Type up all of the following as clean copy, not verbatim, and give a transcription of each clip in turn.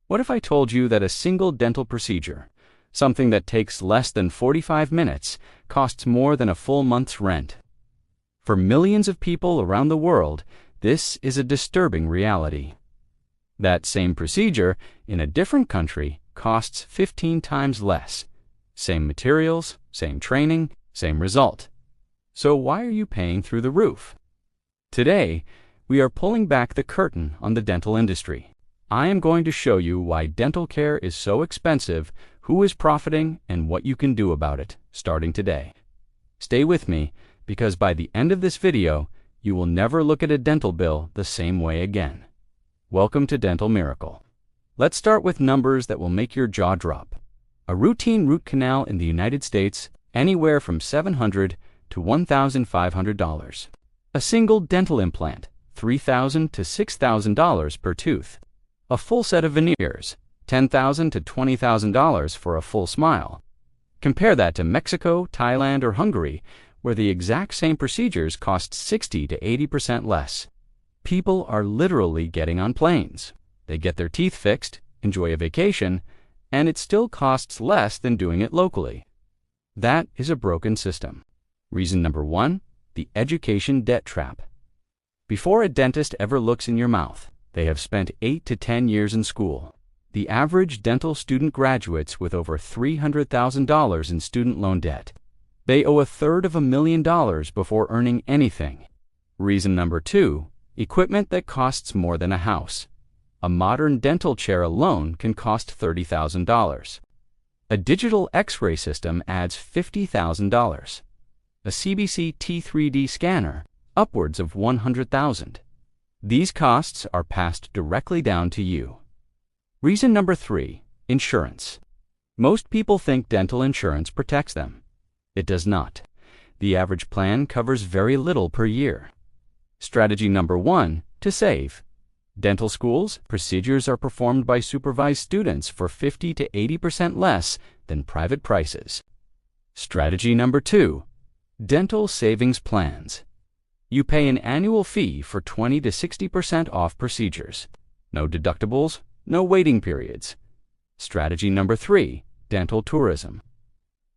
What if I told you that a single dental procedure, something that takes less than 45 minutes, costs more than a full month's rent? For millions of people around the world, this is a disturbing reality. That same procedure, in a different country, costs 15 times less. Same materials, same training, same result. So why are you paying through the roof? Today, we are pulling back the curtain on the dental industry. I am going to show you why dental care is so expensive, who is profiting, and what you can do about it, starting today. Stay with me, because by the end of this video, you will never look at a dental bill the same way again. Welcome to Dental Miracle. Let's start with numbers that will make your jaw drop. A routine root canal in the United States, anywhere from $700 to $1,500. A single dental implant, $3,000 to $6,000 per tooth. A full set of veneers, $10,000 to $20,000 for a full smile. Compare that to Mexico, Thailand, or Hungary, where the exact same procedures cost 60 to 80% less. People are literally getting on planes. They get their teeth fixed, enjoy a vacation, and it still costs less than doing it locally. That is a broken system. Reason number 1, the education debt trap. Before a dentist ever looks in your mouth, they have spent 8 to 10 years in school. The average dental student graduates with over $300,000 in student loan debt. They owe $250,000 before earning anything. Reason number 2, equipment that costs more than a house. A modern dental chair alone can cost $30,000. A digital X-ray system adds $50,000. A CBC T3D scanner, upwards of $100,000. These costs are passed directly down to you. Reason number 3, insurance. Most people think dental insurance protects them. It does not. The average plan covers very little per year. Strategy number 1, to save. Dental schools, procedures are performed by supervised students for 50 to 80% less than private prices. Strategy number 2, dental savings plans. You pay an annual fee for 20 to 60% off procedures. No deductibles, no waiting periods. Strategy number 3, dental tourism.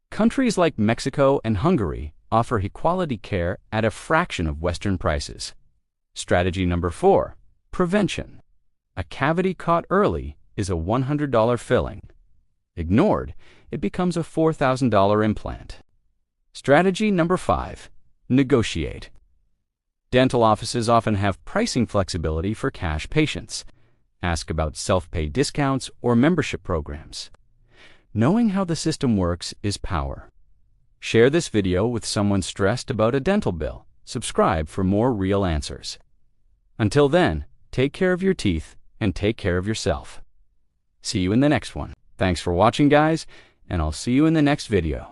Countries like Mexico and Hungary offer quality care at a fraction of Western prices. Strategy number 4, prevention. A cavity caught early is a $100 filling. Ignored, it becomes a $4,000 implant. Strategy number 5, negotiate. Dental offices often have pricing flexibility for cash patients. Ask about self-pay discounts or membership programs. Knowing how the system works is power. Share this video with someone stressed about a dental bill. Subscribe for more real answers. Until then, take care of your teeth and take care of yourself. See you in the next one. Thanks for watching, guys, and I'll see you in the next video.